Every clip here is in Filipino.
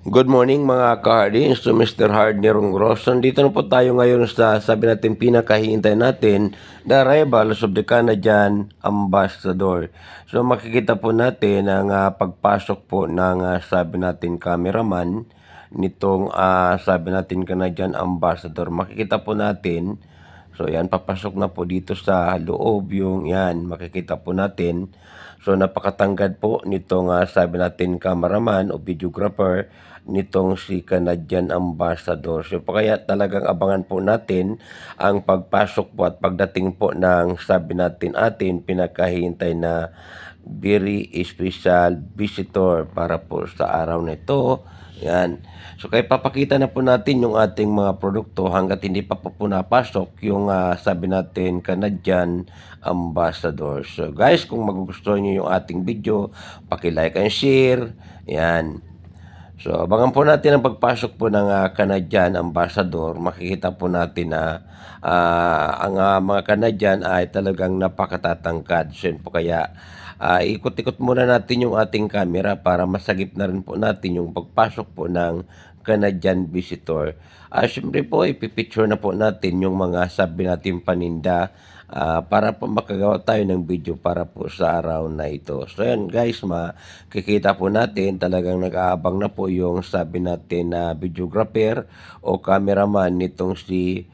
Good morning mga ka-Hardins, to Mr. Hardney Rongros. Nandito na po tayo ngayon sa sabi natin pinakahihintay natin, the arrivals of the Canadian Ambassador. So makikita po natin ang pagpasok po ng sabi natin cameraman nitong sabi natin Canadian Ambassador. Makikita po natin, so yan, papasok na po dito sa loob yung yan, makikita po natin. So napakatangkad po nitong sabi natin cameraman o videographer nitong si Canadian Ambassador. So kaya talagang abangan po natin ang pagpasok po at pagdating po ng sabi natin pinakahihintay na very special visitor para po sa araw na ito. Yan. So kaya papakita na po natin yung ating mga produkto hanggat hindi pa po napasok yung sabi natin Canadian Ambassador. So guys, kung magugustuhan niyo yung ating video, paki-like and share. Yan. So abangan po natin ang pagpasok po ng Canadian Ambassador. Makikita po natin na ang mga Canadian ay talagang napakatatangkad. So yun po kaya ikot-ikot muna natin yung ating camera para masagip na rin po natin yung pagpasok po ng Canadian visitor. Siyempre po, ipipicture na po natin yung mga sabi natin paninda para po makagawa tayo ng video para po sa araw na ito. So yan guys, makikita po natin talagang nag-aabang na po yung sabi natin na videographer o cameraman nitong si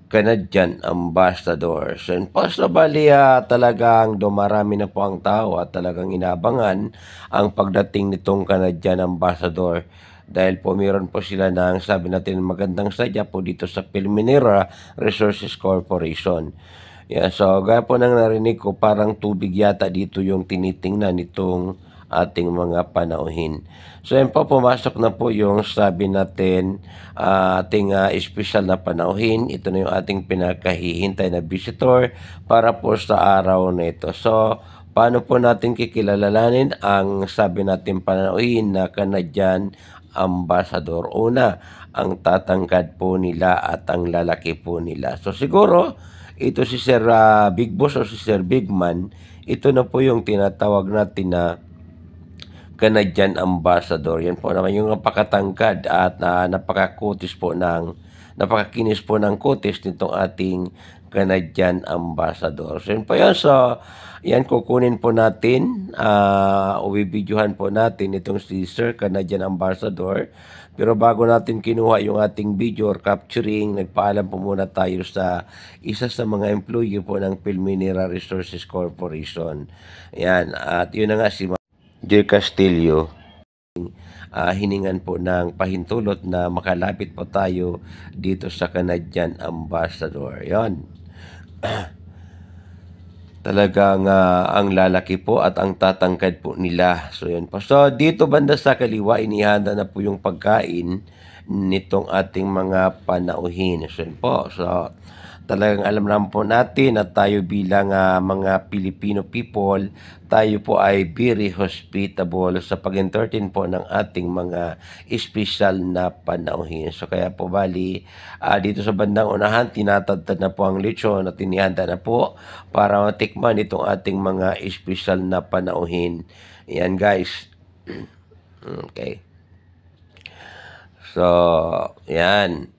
Canadian Ambassador. So yun po, so bali talagang dumarami na po ang tao at talagang inabangan ang pagdating nitong Canadian Ambassador dahil po meron po sila ng sabi natin magandang sadya po dito sa Pilminera Resources Corporation. Yeah, so gaya po nang narinig ko parang tubig yata dito yung tinitingnan nitong ating mga panauhin. So yan po, pumasok na po yung sabi natin ating special na panauhin. Ito na yung ating pinakahihintay na visitor para po sa araw na ito. So paano po natin kikilalanin ang sabi natin panauhin na Canadian Ambassador? Una, ang tatangkad po nila at ang lalaki po nila. So siguro ito si Sir Big Boss o si Sir Big Man, ito na po yung tinatawag natin na Canadian Ambassador. Yan po naman yung napakatangkad at napakakinis po ng kutis nitong ating Canadian Ambassador. So yun po yun. So yan kukunin po natin, ubibidyohan po natin itong si Sir Canadian Ambassador. Pero bago natin kinuha yung ating video or capturing, nagpaalam po muna tayo sa isa sa mga employee po ng Pilminera Resources Corporation. Yan, at yun na nga si Joy Castillo, hiningan po ng pahintulot na makalapit po tayo dito sa Canadian Ambassador. Yon. Talagang ang lalaki po at ang tatangkad po nila. So yun po. So dito banda sa kaliwa, inihanda na po yung pagkain nitong ating mga panauhin. So yun po. So talagang alam naman po natin na tayo bilang mga Filipino people, tayo po ay very hospitable sa pag-entertain po ng ating mga special na panauhin. So kaya po bali, dito sa bandang unahan, tinatadtad na po ang lechon at tinihanda na po para matikman itong ating mga special na panauhin. Yan guys. Okay. So, yan.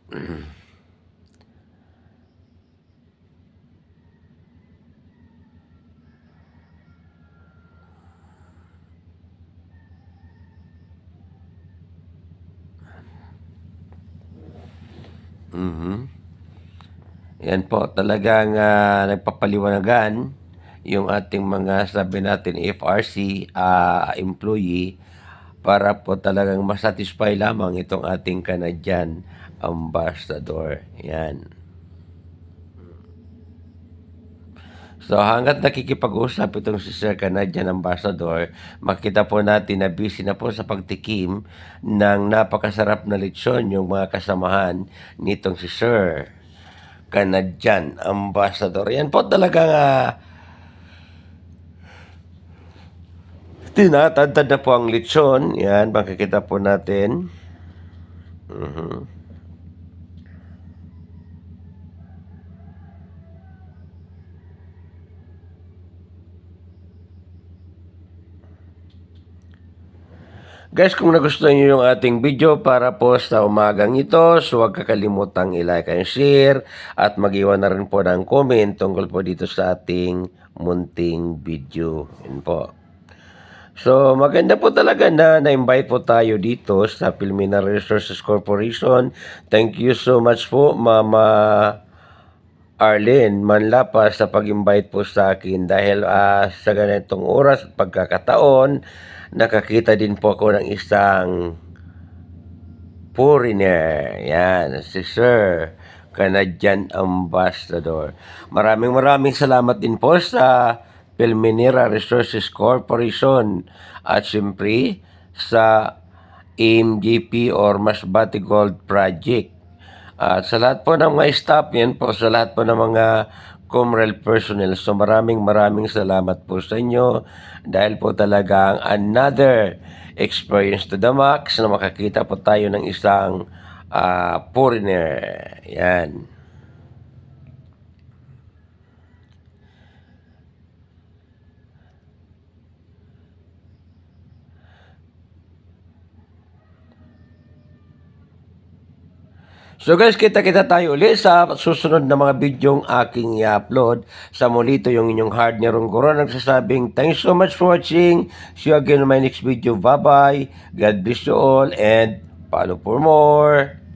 Yan po, talagang nagpapaliwanagan yung ating mga sabi natin FRC employee para po talagang masatisfy lamang itong ating Canadian Ambassador. Yan. So hanggat nakikipag-usap itong si Sir Canadian Ambassador, makita po natin na busy na po sa pagtikim ng napakasarap na lechon yung mga kasamahan nitong si Sir Canadian Ambassador. Yan po talagang tinatantad na po ang lechon. Yan, makikita po natin. Guys, kung nagustuhan niyo yung ating video para po sa umagang ito, so huwag kakalimutang i-like and share at mag-iwan na rin po ng comment tungkol po dito sa ating munting video. Yun po. So, maganda po talaga na na-invite po tayo dito sa Filmina Resources Corporation. Thank you so much po, Mama Arlene Manlapa, sa pag-invite po sa akin dahil sa ganitong oras at pagkakataon, nakakita din po ako ng isang foreigner. Yan, si Sir Canadian Ambassador. Maraming salamat din po sa Pelmenera Resources Corporation at siyempre sa MGP or Masbate Gold Project. At sa lahat po ng mga staff, yan po sa lahat po ng mga Comrel personnel. So maraming salamat po sa inyo dahil po talagang another experience to the max na makakita po tayo ng isang foreigner. Yan. So guys, kita-kita tayo ulit sa susunod na mga bidyong aking i-upload. Sa muli, ito yung inyong Hardner Ronggoro nagsasabing, thanks so much for watching. See you again in my next video. Bye-bye. God bless you all and follow for more.